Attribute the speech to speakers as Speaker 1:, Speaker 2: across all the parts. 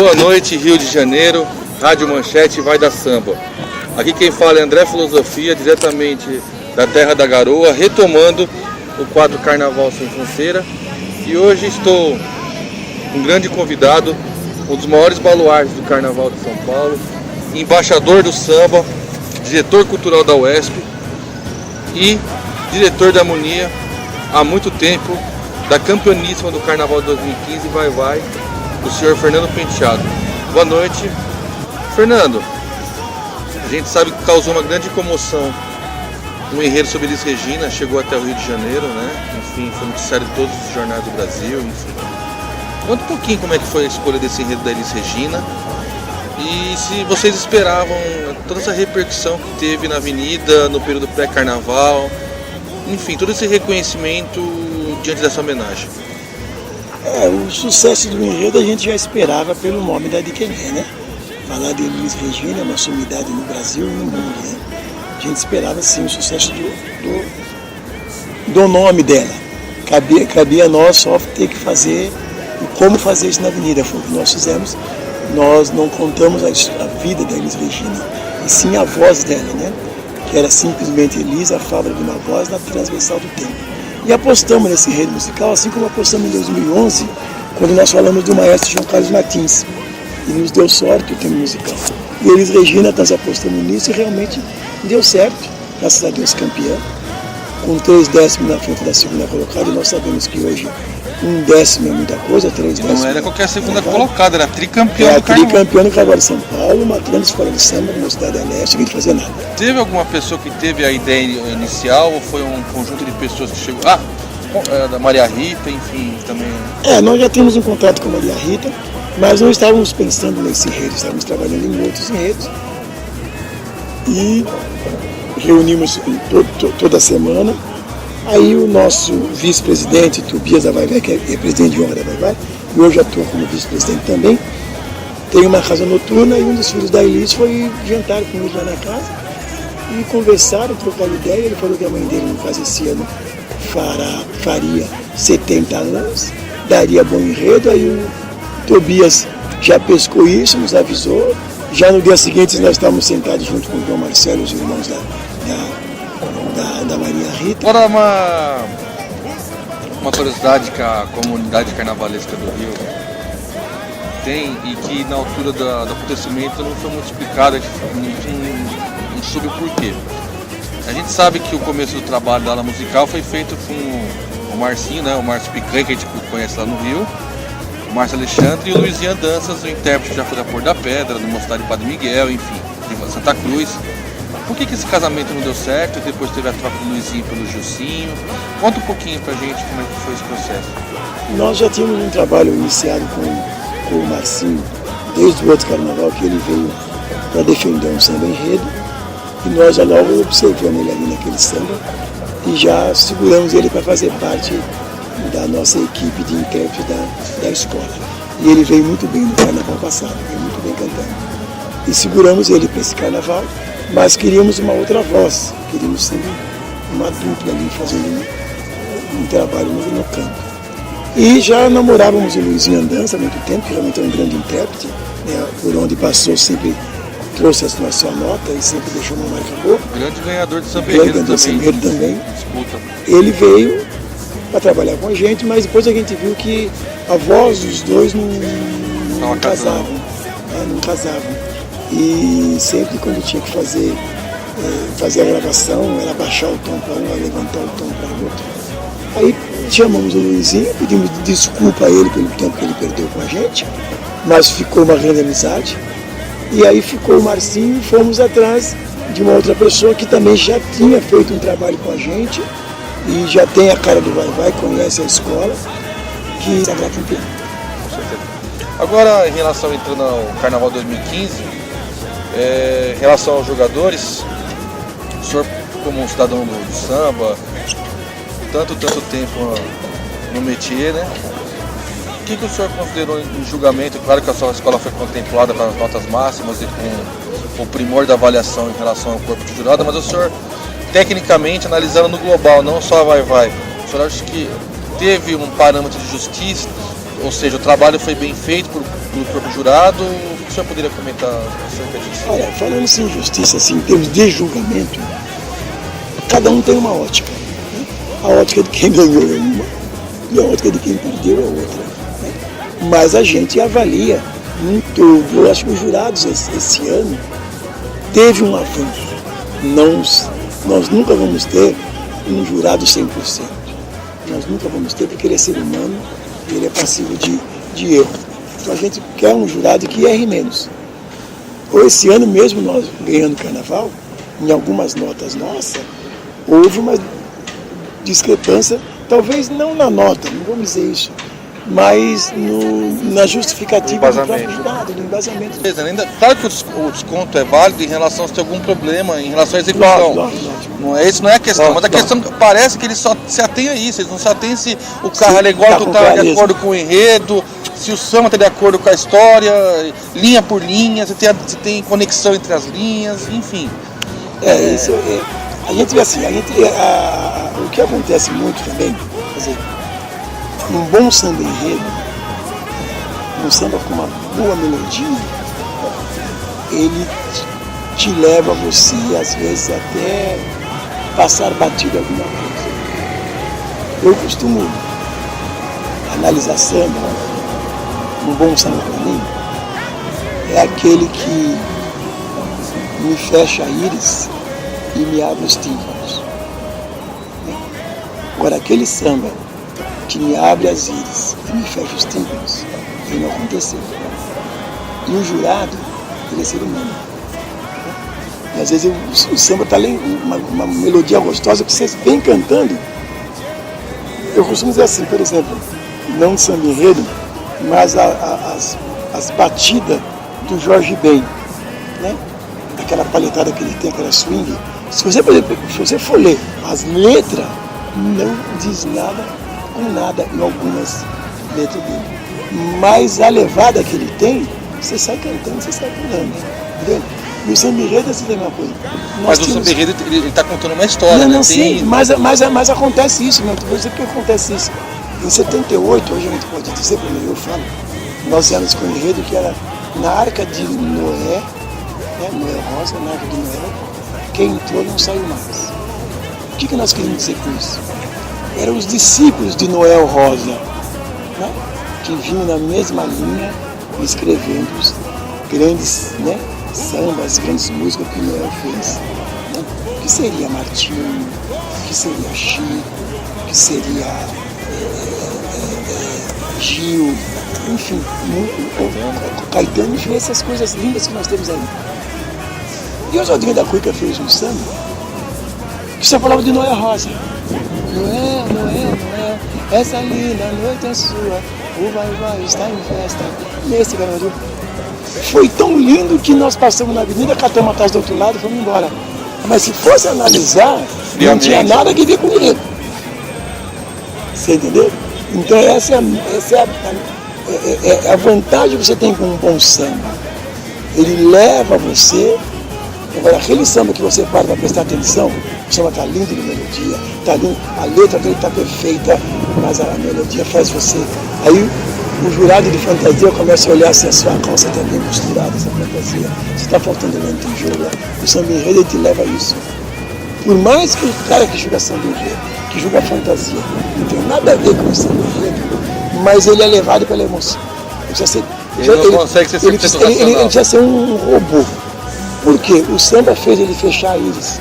Speaker 1: Boa noite, Rio de Janeiro, Rádio Manchete Vai da Samba. Aqui quem fala é André Filosofia, diretamente da Terra da Garoa, retomando o quadro Carnaval Sem Fronteira. E hoje estou com um grande convidado, um dos maiores baluartes do Carnaval de São Paulo, embaixador do samba, diretor cultural da UESP e diretor da harmonia há muito tempo da campeoníssima do Carnaval de 2015, Vai, o senhor Fernando Penteado. Boa noite. Fernando, a gente sabe que causou uma grande comoção um enredo sobre Elis Regina, chegou até o Rio de Janeiro, né? Enfim, foi noticiado em todos os jornais do Brasil, enfim. Conta um pouquinho como é que foi a escolha desse enredo da Elis Regina e se vocês esperavam toda essa repercussão que teve na avenida, no período pré-carnaval, enfim, todo esse reconhecimento diante dessa homenagem.
Speaker 2: O sucesso do enredo a gente já esperava pelo nome da de quem é, né? Falar de Elis Regina é uma sumidade no Brasil e no mundo, né? A gente esperava sim o sucesso do nome dela. Cabia a nós só ter que fazer e como fazer isso na avenida. Foi o que nós fizemos. Nós não contamos a vida da Elis Regina, e sim a voz dela, né? Que era simplesmente Elis, a fábrica de uma voz na transversal do tempo. E apostamos nesse enredo musical, assim como apostamos em 2011, quando nós falamos do maestro João Carlos Martins. E nos deu sorte o tema musical. E Elis Regina, nós apostamos nisso e realmente deu certo, graças a Deus campeã, com 3 décimos na frente da segunda colocada, e nós sabemos que hoje 1 décimo é muita coisa, 3 décimos.
Speaker 1: Não era qualquer segunda colocada, era tricampeã do Carnaval.
Speaker 2: Tricampeã do Carnaval de São Paulo, uma grande escola de samba, uma cidade da leste, sem fazer nada.
Speaker 1: Teve alguma pessoa que teve a ideia inicial ou foi um conjunto de pessoas que chegou? Da Maria Rita, enfim, também.
Speaker 2: Nós já tínhamos um contrato com a Maria Rita, mas não estávamos pensando nesse enredo, estávamos trabalhando em outros enredos. E reunimos toda semana. Aí o nosso vice-presidente, Tobias da Vai, que é presidente de honra da Vai, e hoje atua como vice-presidente também, tem uma casa noturna e um dos filhos da Elis foi jantar comigo lá na casa e conversaram, trocaram ideia. Ele falou que a mãe dele, no caso esse ano, faria 70 anos, daria bom enredo. Aí o Tobias já pescou isso, nos avisou. Já no dia seguinte nós estávamos sentados junto com o João Marcelo, os irmãos da Maria Rita.
Speaker 1: Agora uma curiosidade que a comunidade carnavalesca do Rio tem e que na altura do acontecimento não foi muito explicado, a gente não soube o porquê. A gente sabe que o começo do trabalho da aula musical foi feito com o Marcinho, né? O Márcio Picanha, que a gente conhece lá no Rio, o Márcio Alexandre e o Luizinho Danças, o intérprete já foi da Por da Pedra, do Mocidade Padre Miguel, enfim, de Santa Cruz. Por que esse casamento não deu certo e depois teve a troca do Luizinho pelo Gilcinho? Conta um pouquinho pra gente como é que foi esse processo.
Speaker 2: Nós já tínhamos um trabalho iniciado com o Marcinho desde o outro carnaval, que ele veio para defender um samba enredo, e nós já logo observamos ele ali naquele samba e já seguramos ele para fazer parte da nossa equipe de intérpretes da escola. E ele veio muito bem no carnaval passado, veio muito bem cantando. E seguramos ele para esse carnaval, mas queríamos uma outra voz, queríamos sempre uma dupla ali fazendo um trabalho no campo. E já namorávamos o Luizinho Andança há muito tempo, que realmente é um grande intérprete, né? Por onde passou sempre trouxe a sua nota e sempre deixou uma marca boa.
Speaker 1: Grande ganhador de samba enredo
Speaker 2: também. Disputa. Ele veio para trabalhar com a gente, mas depois a gente viu que a voz dos dois não casavam. Não casavam. E sempre quando tinha que fazer a gravação, era baixar o tom para um, era levantar o tom para o outro. Aí chamamos o Luizinho, pedimos desculpa a ele pelo tempo que ele perdeu com a gente, mas ficou uma grande amizade. E aí ficou o Marcinho e fomos atrás de uma outra pessoa que também já tinha feito um trabalho com a gente e já tem a cara do Vai, conhece a escola, que será campeão.
Speaker 1: Agora, em relação entrando ao Carnaval 2015, em relação aos jogadores, o senhor como um cidadão do samba, tanto tempo no métier, né? O que o senhor considerou em julgamento? Claro que a sua escola foi contemplada com as notas máximas e com o primor da avaliação em relação ao corpo de jurado, mas o senhor, tecnicamente, analisando no global, não só a Vai, o senhor acha que teve um parâmetro de justiça Ou seja, o trabalho foi bem feito pelo próprio jurado? O que o senhor poderia comentar acerca disso?
Speaker 2: Olha, falando assim, justiça, assim, em termos de julgamento, cada um tem uma ótica. Né? A ótica de quem ganhou é uma e a ótica de quem perdeu é outra. Né? Mas a gente avalia um todo. Eu acho que os jurados esse ano teve um avanço. Nós nunca vamos ter um jurado 100%. Nós nunca vamos ter, porque ele é ser humano e ele é passivo de erro. Então a gente quer um jurado que erre menos. Ou esse ano mesmo, nós ganhando carnaval, em algumas notas nossas, houve uma discrepância, talvez não na nota, não vamos dizer isso, mas na justificativa do próprio jurado, do embasamento.
Speaker 1: Claro que o desconto é válido em relação a se tem algum problema, em relação à execução.
Speaker 2: Lógico.
Speaker 1: Não é, isso não é a questão, mas a questão parece que eles só se atêm a isso, eles não se atêm se o carro é legal, se o carro é de acordo com o enredo, se o samba está de acordo com a história, linha por linha, se tem conexão entre as linhas, enfim.
Speaker 2: Isso a gente vê assim, o que acontece muito também, quer dizer, um bom samba enredo, um samba com uma boa melodia, ele te leva a você, às vezes, até passar batido alguma coisa. Eu costumo analisar samba, um bom samba para mim, é aquele que me fecha a íris e me abre os tímpanos. Agora, aquele samba que me abre as íris e me fecha os tímpanos, ele não aconteceu. E o jurado, ele é ser humano. E às vezes o samba está ali, uma melodia gostosa que você vem cantando. Eu costumo dizer assim, por exemplo, não de samba enredo, mas as batidas do Jorge Ben, né? Aquela palhetada que ele tem, aquela swing. Se você for ler as letras, não diz nada com nada em algumas letras dele. Mas a levada que ele tem, você sai cantando, você sai pulando. Entendeu? E o samba enredo é a mesma coisa.
Speaker 1: Mas o samba enredo, ele está contando uma história,
Speaker 2: não, sim, mas acontece isso, não vou dizer que acontece isso. Em 78, hoje a gente pode dizer, como eu falo, nós éramos com o enredo que era na Arca de Noé, Noé Rosa, na Arca de Noé, quem entrou não saiu mais. O que nós queríamos dizer com isso? Eram os discípulos de Noel Rosa, né? Que vinham na mesma linha, escrevendo os grandes, né, sambas, grandes músicas que Noel fez. Né? Que seria Martinho, que seria Chico, que seria Gil, enfim, Caetano, enfim, essas coisas lindas que nós temos aí. E o Oswaldinho da Cuica fez um samba que só falava de Noé Rosa. Noé, essa linda noite é sua, o vai está em festa, nesse carnaval. Foi tão lindo que nós passamos na avenida, catamos a taça do outro lado e fomos embora. Mas se fosse analisar, não tinha nada que ver com ele. Você entendeu? Então essa é a vantagem que você tem com um bom samba. Ele leva você. Agora, aquele samba que você para prestar atenção, o samba está lindo de melodia, tá lindo, a letra dele está perfeita, mas a melodia faz você. Aí o jurado de fantasia começa a olhar assim, a sua calça está bem costurada, essa fantasia, se está faltando lentejoula, o samba enredo te leva a isso. Por mais que o cara que julga samba enredo, que julga fantasia, não tem nada a ver com o samba enredo, mas ele é levado pela emoção. Ele precisa ser um robô. Porque o samba fez ele fechar a íris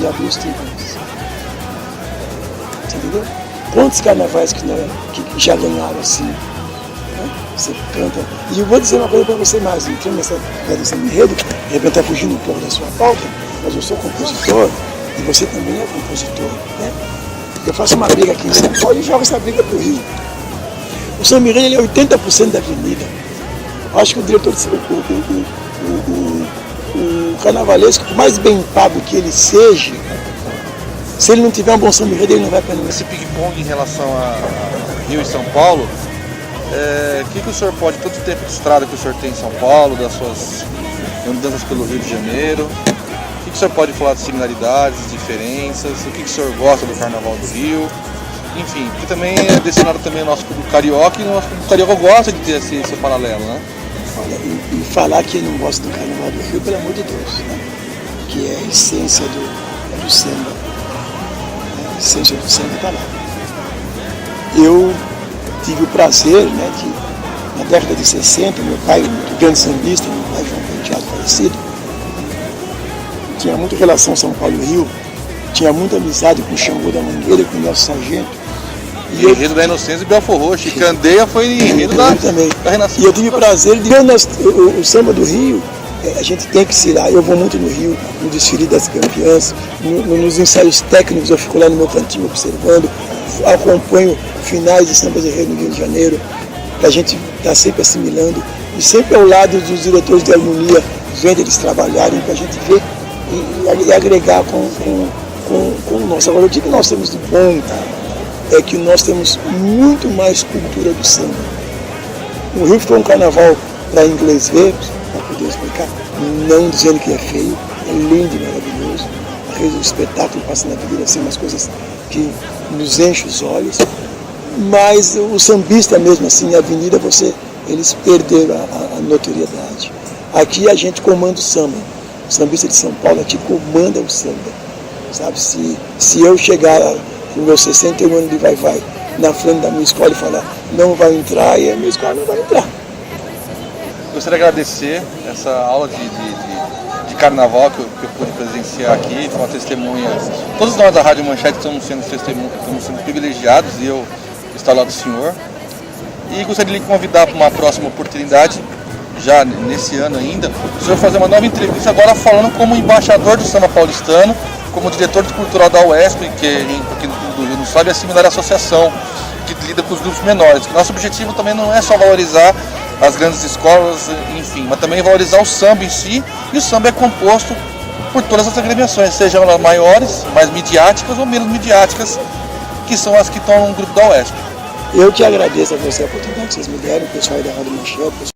Speaker 2: e abrir os tímpanos. Você entendeu? Quantos carnavais que já ganharam assim? Né? Você canta. E eu vou dizer uma coisa para você mais, entrando nessa samba enredo, de repente está fugindo um pouco da sua pauta, mas eu sou compositor e você também é compositor. Né? Eu faço uma briga aqui em São Paulo e jogo essa briga para o Rio. O samba enredo ele é 80% da avenida. Eu acho que o diretor o carnavalesco, por mais bem pago que ele seja, se ele não tiver um bom samba enredo, ele não vai para ninguém.
Speaker 1: Esse ping-pong em relação a Rio e São Paulo, o que o senhor pode, tanto tempo de estrada que o senhor tem em São Paulo, das suas andanças pelo Rio de Janeiro, o que o senhor pode falar de similaridades, diferenças, o que o senhor gosta do Carnaval do Rio enfim, porque também é destinado também ao nosso público carioca, e o nosso público carioca gosta de ter esse paralelo, né?
Speaker 2: Olha, e falar que não gosta do Carnaval do Rio, pelo amor de Deus, né? Que é a essência do samba. Né? A essência do samba está lá. Eu tive o prazer, né, de, na década de 60, meu pai, muito grande sambista, meu pai João Penteado falecido, tinha muita relação São Paulo-Rio, tinha muita amizade com o Xangô da Mangueira, com o Nelson Sargento.
Speaker 1: E enredo da Inocência e Belfor Roxo. E Candeia foi enredo da Renascença.
Speaker 2: E eu tive o prazer de ver o samba do Rio. A gente tem que se ir lá. Eu vou muito no Rio, no desfile das campeãs, nos ensaios técnicos, eu fico lá no meu cantinho observando, acompanho finais de sambas de enredo no Rio de Janeiro, que a gente está sempre assimilando, e sempre ao lado dos diretores de harmonia, vendo eles trabalharem, para a gente ver e agregar com o nosso. Agora, o que nós temos de bom é que nós temos muito mais cultura do samba. O Rio foi um carnaval para inglês ver, para poder explicar, não dizendo que é feio, é lindo e maravilhoso. O espetáculo passa na vida assim, umas coisas que nos enchem os olhos, mas o sambista mesmo assim, a avenida, eles perderam a notoriedade. Aqui a gente comanda o samba. O sambista de São Paulo aqui comanda o samba. Sabe? Se eu chegar com meus 61 anos de vai-vai na frente da minha escola e falar não vai entrar, e a minha escola não vai entrar.
Speaker 1: Gostaria de agradecer essa aula de carnaval que eu pude presenciar aqui, foi uma testemunha. Todos nós da Rádio Manchete estamos sendo privilegiados, e eu estou lá do senhor. E gostaria de lhe convidar para uma próxima oportunidade, já nesse ano ainda, o senhor fazer uma nova entrevista agora falando como embaixador do samba paulistano, como diretor de cultural da UESP, que do Rio não sabe, é similar à associação que lida com os grupos menores. Nosso objetivo também não é só valorizar as grandes escolas, enfim, mas também valorizar o samba em si, e o samba é composto por todas as agremiações, sejam elas maiores, mais midiáticas ou menos midiáticas, que são as que estão no grupo da UESP.
Speaker 2: Eu que agradeço a você a oportunidade que vocês me deram, o pessoal da Rádio Manchete.